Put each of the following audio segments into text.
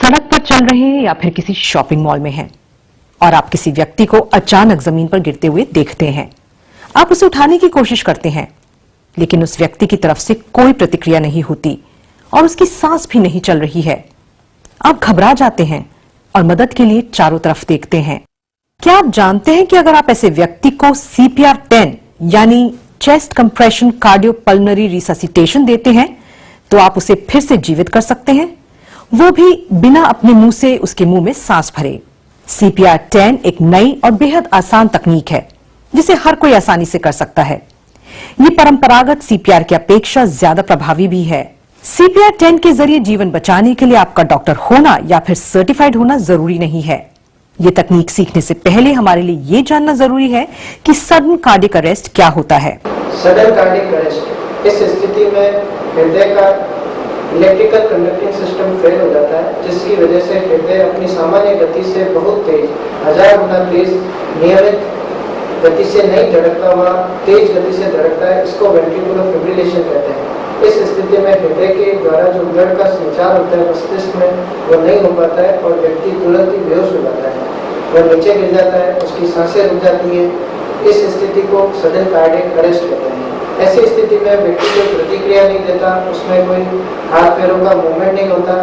सड़क पर चल रहे हैं या फिर किसी शॉपिंग मॉल में हैं और आप किसी व्यक्ति को अचानक जमीन पर गिरते हुए देखते हैं। आप उसे उठाने की कोशिश करते हैं, लेकिन उस व्यक्ति की तरफ से कोई प्रतिक्रिया नहीं होती और उसकी सांस भी नहीं चल रही है। आप घबरा जाते हैं और मदद के लिए चारों तरफ देखते हैं। क्या आप जानते हैं कि अगर आप ऐसे व्यक्ति को CPR 10 यानी चेस्ट कंप्रेशन कार्डियोपल्मोनरी रिससिटेशन देते हैं तो आप उसे फिर से जीवित कर सकते हैं, वो भी बिना अपने मुंह से उसके मुंह में सांस भरे। CPR 10 एक नई और बेहद आसान तकनीक है जिसे हर कोई आसानी से कर सकता है। ये परंपरागत CPR की अपेक्षा ज्यादा प्रभावी भी है। CPR 10 के जरिए जीवन बचाने के लिए आपका डॉक्टर होना या फिर सर्टिफाइड होना जरूरी नहीं है। ये तकनीक सीखने से पहले हमारे लिए ये जानना जरूरी है कि सडन कार्डियक अरेस्ट क्या होता है। सडन कार्डियक अरेस्ट, इस स्थिति में हृदय का इलेक्ट्रिकल कंडक्टिंग सिस्टम फेल हो जाता है, जिसकी वजह से हृदय अपनी सामान्य गति से बहुत तेज, 1000 गुना तेज, नियमित गति से नहीं धड़कता हुआ तेज गति से धड़कता है। इसको वेंट्रिकुलर फिब्रिलेशन कहते हैं। इस स्थिति में हृदय के द्वारा जो ब्लड का संचार होता है मस्तिष्क में, वो नहीं हो पाता है और व्यक्ति तुरंत ही बेहोश हो जाता है, वह नीचे गिर जाता है, उसकी सांसें रुक जाती है। इस स्थिति को सडन कार्डियक अरेस्ट कहते हैं। ऐसी स्थिति में व्यक्ति कोई प्रतिक्रिया नहीं देता, उसमें कोई हाथ पैरों का मूवमेंट नहीं होता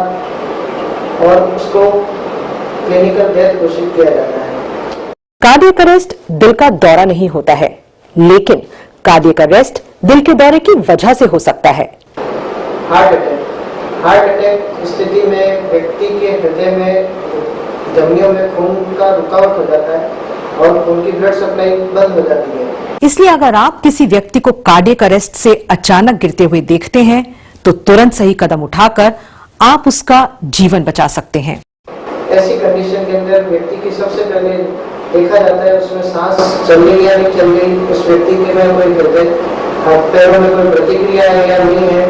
और उसको क्लिनिकल डेथ घोषित किया जाता है। कार्डियक अरेस्ट दिल का दौरा नहीं होता है, लेकिन कार्डियक अरेस्ट दिल के दौरे की वजह से हो सकता है। हार्ट अटैक स्थिति में व्यक्ति के हृदय में धमनियों में खून का रुकावट हो जाता है और खून की ब्लड सप्लाई बंद हो जाती है। इसलिए अगर आप किसी व्यक्ति को कार्डियक अरेस्ट से अचानक गिरते हुए देखते हैं तो तुरंत सही कदम उठाकर आप उसका जीवन बचा सकते हैं। ऐसी कंडीशन के अंदर व्यक्ति की सबसे पहले देखा जाता है उसमें सांस चल रही है या नहीं चल रही, उस व्यक्ति के में कोई हृदय पैरों में कोई प्रतिक्रिया है या नहीं है।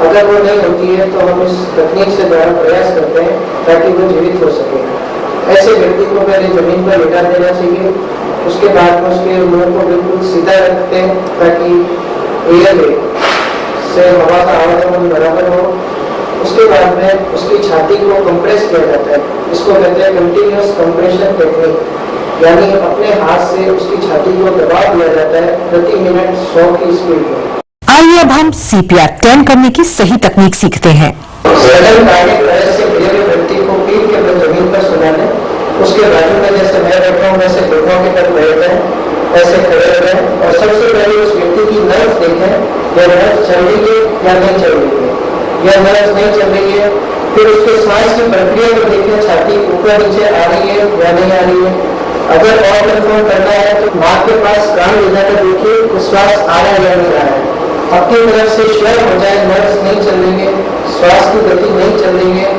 अगर वो नहीं होती है तो हम इस तकनीक से द्वारा प्रयास करते हैं ताकि वो जीवित हो सके। ऐसे व्यक्ति को पहले जमीन पर लेटा देना चाहिए, उसके बाद में उसके मुंह को बिल्कुल सीधा रखते हैं ताकि एयरवे से हवा का आवागमन बराबर हो। उसके बाद में उसकी छाती को कंप्रेस किया जाता है, इसको कहते हैं कंटिन्यूअस कंप्रेशन टेक्निक, यानी अपने हाथ से उसकी छाती को दबा दिया जाता है प्रति मिनट 100 की स्पीड में। आइए अब हम CPR 10 करने की सही तकनीक सीखते हैं। सडन कार्डियक अरेस्ट से गिरे हुए व्यक्ति को पीठ के बल जमीन पर सुला लें, उसके बाजू में जैसे मैं बैठा हूँ वैसे घुटनों के बल बैठ जाएं, ऐसे खड़े हो जाएं और सबसे पहले उस व्यक्ति की नर्व देखें, यह नर्व चल रही है या नहीं चल रही है। यह नर्व नहीं चल रही है, फिर उसके सांस की प्रक्रिया को देखें, छाती ऊपर नीचे आ रही है या नहीं आ रही है। अगर और कंफर्म करना है तो नाक के पास कान ले जाकर देखिए कि श्वास आ रहा है या नहीं आ रहा है। अपनी तरफ से श्योर हो जाए नर्व्स नहीं चल रही है, श्वास की गति नहीं चल रही है,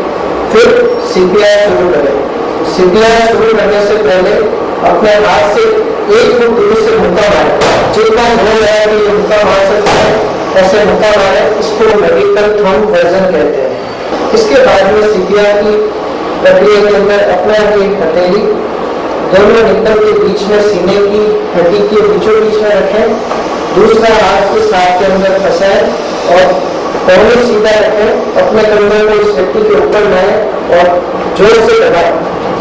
फिर CPR शुरू करें। CPR शुरू करने से पहले अपने हाथ से 1 फुट दूरी से मुक्का मारें, जितना जोर है कि ये मुक्का मार सकता है ऐसे मुक्का मारें। इसको मेडिकल थंब वर्जन कहते हैं। इसके बाद में CPR की प्रक्रिया के अंदर अपना एक हथेली दोनों निकल के बीच में सीने की हड्डी के बीचों बीच में रखें, दूसरा हाथ के साथ के अंदर फंसाएं और कोहनी सीधा रखें। अपने कंधे को इस व्यक्ति के ऊपर लाएं और जोर से दबाएं।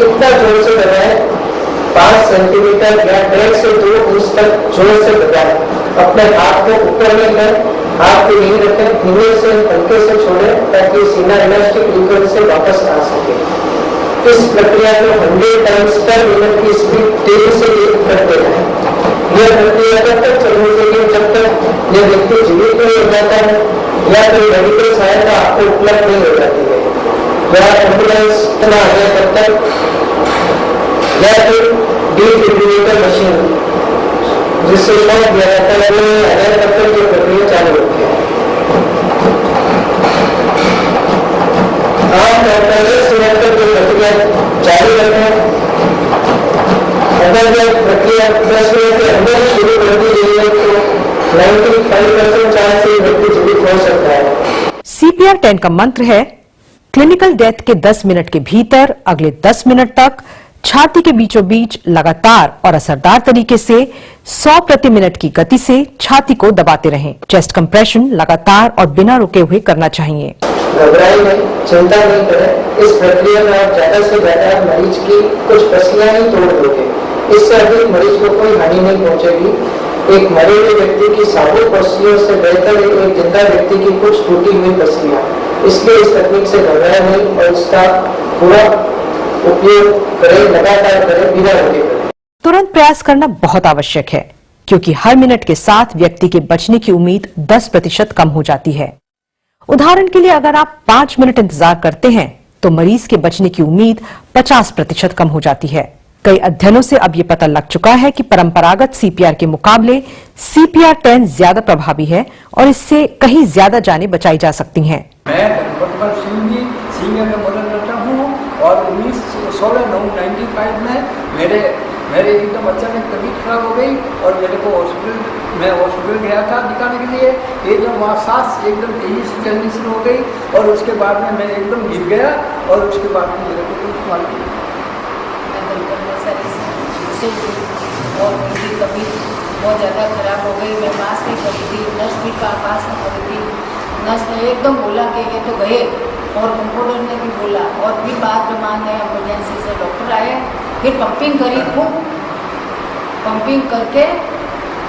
इतना जोर से दबाएं 5 सेंटीमीटर या 1.5 से 2 इंच तक जोर से दबाएं। अपने हाथ को ऊपर में लें, हाथ पे नहीं रखें, धीमे से हल्के से छोड़ें ताकि सीना इलास्टिक लिक्विड से वापस आ सके। इस प्रक्रिया को 100 टाइम्स पर मिनट की स्पीड तेजी से करते हैं। यह प्रक्रिया तब तक चलनी चाहिए जब तक यह व्यक्ति जीवित नहीं हो जाता है या कोई मेडिकल सहायता आपको उपलब्ध नहीं हो जाती है, या एम्बुलेंस न आ जाए तब तक, या फिर डिफिब्रिलेटर मशीन जिससे शॉक दिया जाता है वो आ जाए तब तक ये प्रक्रिया चालू होती है। आमतौर पर 10 मिनट तक ये प्रक्रिया जारी रखें। अगर यह प्रक्रिया 10 मिनट के अंदर शुरू कर दी गई है तो 95% चांस से व्यक्ति जीवित हो सकता है। CPR 10 का मंत्र है क्लिनिकल डेथ के 10 मिनट के भीतर अगले 10 मिनट तक छाती के बीचों बीच लगातार और असरदार तरीके से 100 प्रति मिनट की गति से छाती को दबाते रहें। चेस्ट कंप्रेशन लगातार और बिना रुके हुए करना चाहिए। घबराए नहीं, चिंता नहीं करें। इस प्रक्रिया में आप ज्यादा से ज्यादा मरीज की कुछ पसलियां ही तोड़ दोगे, इससे अधिक मरीज को कोई हानि नहीं पहुंचेगी। एक मरे हुए व्यक्ति की साबुत पसलियों से बेहतर है एक जिंदा व्यक्ति की कुछ टूटी हुई पसलियां। इसलिए इस तकनीक से घबराए नहीं और इसका पूरा उपयोग करें, लगातार करें, बिना रुके करें। तुरंत प्रयास करना बहुत आवश्यक है, क्योंकि हर मिनट के साथ व्यक्ति के बचने की उम्मीद 10% कम हो जाती है। उदाहरण के लिए अगर आप 5 मिनट इंतजार करते हैं तो मरीज के बचने की उम्मीद 50% कम हो जाती है। कई अध्ययनों से अब यह पता लग चुका है कि परंपरागत सीपीआर के मुकाबले सीपीआर 10 ज्यादा प्रभावी है और इससे कहीं ज्यादा जानें बचाई जा सकती हैं। मैं डॉक्टर सिंह सीनियर में मदद करता हूँ और 16/9/95 में मेरे एकदम अचानक तबीयत खराब हो गई और मेरे को हॉस्पिटल गया था दिखाने के लिए। एकदम वहाँ सांस एकदम तेजी से चलनी शुरू हो गई और उसके बाद में मैं एकदम गिर गया और उसके बाद में मेरे को कुछ मालूम नहीं। और मेरी तबीयत बहुत ज़्यादा खराब हो गई। मैं पास नहीं करी थी, नर्स भी पास नहीं करी थी। नर्स ने एकदम बोला कि ये तो गए और कंपाउंडर ने भी बोला और फिर बाद में मान गए। एमरजेंसी से डॉक्टर आए, फिर पंपिंग करी, खूब पंपिंग करके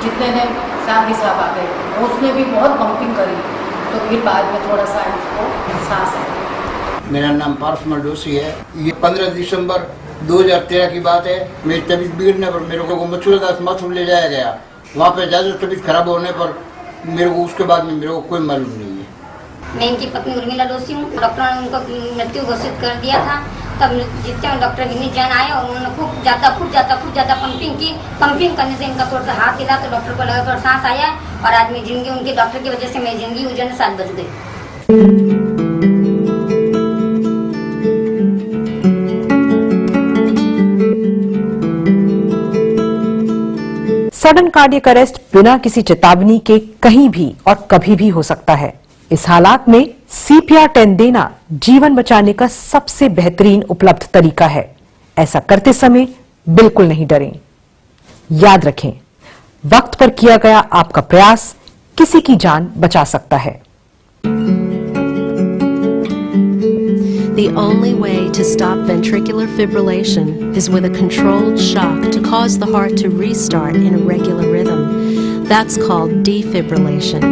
जितने ने साहब आ गए उसने भी बहुत पंपिंग करी, तो फिर बाद में थोड़ा सा इसको सांस आया। मेरा नाम पारस मलडोसी है। ये 15 दिसंबर 2013 की बात है। मेरी तबीयत बिगड़ने पर मेरे को मथुर ले जाया गया। वहाँ पे ज़्यादा तबीयत खराब होने पर मेरे को उसके बाद में मेरे को कोई मालूम नहीं है। मैं इनकी पत्नी उर्मिला डोसी हूँ। डॉक्टर ने उनको मृत्यु घोषित कर दिया था। तब जितने डॉक्टर विनीत जैन आए और उन्होंने खूब ज़्यादा पंपिंग की। पंपिंग करने से इनका थोड़ा सा हाथ हिला तो डॉक्टर को लगा थोड़ा सांस आया और आज मेरी जिंदगी उनके डॉक्टर की वजह से मेरी जिंदगी उजड़ने 7 बज गई। सडन कार्डियक अरेस्ट बिना किसी चेतावनी के कहीं भी और कभी भी हो सकता है। इस हालात में सीपीआर 10 देना जीवन बचाने का सबसे बेहतरीन उपलब्ध तरीका है। ऐसा करते समय बिल्कुल नहीं डरें। याद रखें, वक्त पर किया गया आपका प्रयास किसी की जान बचा सकता है। The only way to stop ventricular fibrillation is with a controlled shock to cause the heart to restart in a regular rhythm. That's called defibrillation.